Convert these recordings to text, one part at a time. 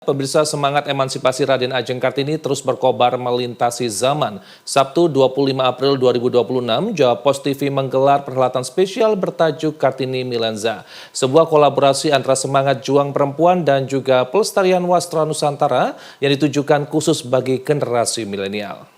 Pemirsa, semangat emansipasi Raden Ajeng Kartini terus berkobar melintasi zaman. Sabtu 25 April 2026, Jawa Post TV menggelar perhelatan spesial bertajuk Kartini Milenza. Sebuah kolaborasi antara semangat juang perempuan dan juga pelestarian wastra Nusantara yang ditujukan khusus bagi generasi milenial.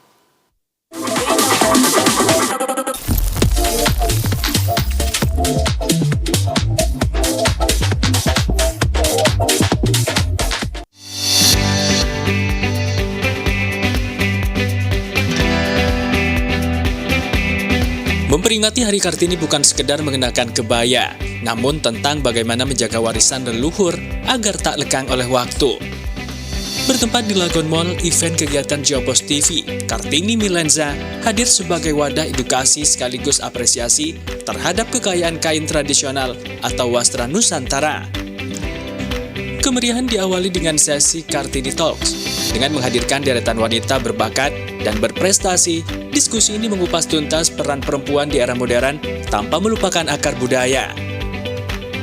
Memperingati Hari Kartini bukan sekedar mengenakan kebaya, namun tentang bagaimana menjaga warisan leluhur agar tak lekang oleh waktu. Bertempat di Lagon Mall, event kegiatan Jawa Post TV, Kartini Milenza, hadir sebagai wadah edukasi sekaligus apresiasi terhadap kekayaan kain tradisional atau wastra Nusantara. Kemeriahan diawali dengan sesi Kartini Talks. Dengan menghadirkan deretan wanita berbakat dan berprestasi, diskusi ini mengupas tuntas peran perempuan di era modern tanpa melupakan akar budaya.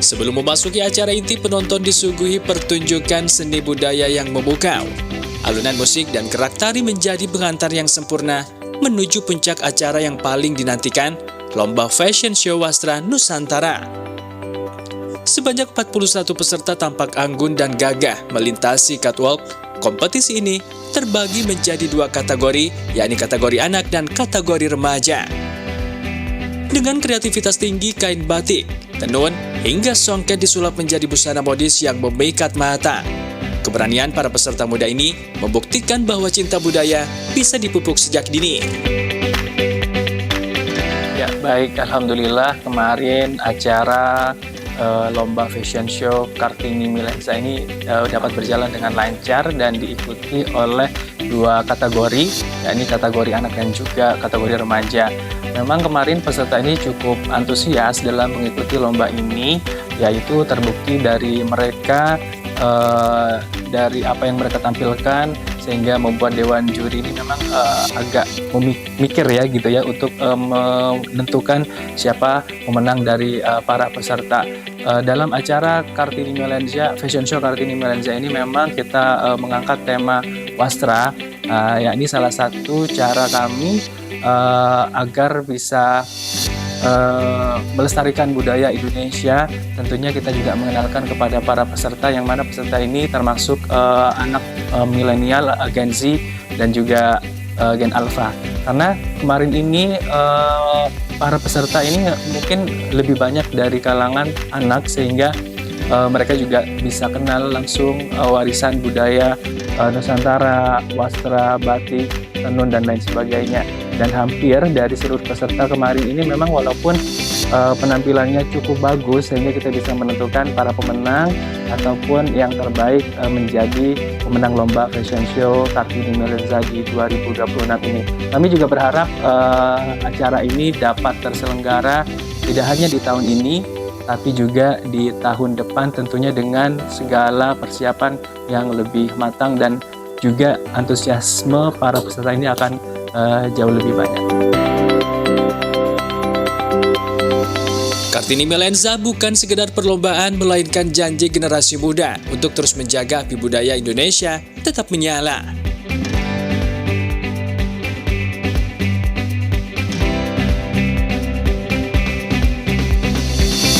Sebelum memasuki acara inti, penonton disuguhi pertunjukan seni budaya yang memukau. Alunan musik dan gerak tari menjadi pengantar yang sempurna menuju puncak acara yang paling dinantikan, Lomba Fashion Show Wastra Nusantara. Sebanyak 41 peserta tampak anggun dan gagah melintasi catwalk. Kompetisi ini terbagi menjadi dua kategori, yakni kategori anak dan kategori remaja. Dengan kreativitas tinggi, kain batik, tenun, hingga songket disulap menjadi busana modis yang memikat mata. Keberanian para peserta muda ini membuktikan bahwa cinta budaya bisa dipupuk sejak dini. Ya, baik, alhamdulillah kemarin acara Lomba Fashion Show Kartini Milenza ini dapat berjalan dengan lancar dan diikuti oleh dua kategori, yakni kategori anak dan juga kategori remaja. Memang kemarin peserta ini cukup antusias dalam mengikuti lomba ini, yaitu terbukti dari mereka, dari apa yang mereka tampilkan, sehingga membuat dewan juri ini memang agak mikir ya gitu ya untuk menentukan siapa pemenang dari para peserta. Dalam acara Kartini Milenza, Fashion Show Kartini Milenza ini memang kita mengangkat tema wastra, yakni salah satu cara kami agar bisa melestarikan budaya Indonesia. Tentunya kita juga mengenalkan kepada para peserta, yang mana peserta ini termasuk anak milenial, Gen Z dan juga Gen Alpha. Karena kemarin ini para peserta ini mungkin lebih banyak dari kalangan anak, sehingga mereka juga bisa kenal langsung warisan budaya Nusantara, wastra, batik, tenun, dan lain sebagainya. Dan hampir dari seluruh peserta kemarin ini memang walaupun penampilannya cukup bagus, sehingga kita bisa menentukan para pemenang ataupun yang terbaik menjadi pemenang Lomba Fashion Show Kartini Milenza di 2026 ini. Kami juga berharap acara ini dapat terselenggara tidak hanya di tahun ini, tapi juga di tahun depan, tentunya dengan segala persiapan yang lebih matang, dan juga antusiasme para peserta ini akan jauh lebih banyak. Kartini Milenza bukan sekedar perlombaan, melainkan janji generasi muda untuk terus menjaga api budaya Indonesia tetap menyala.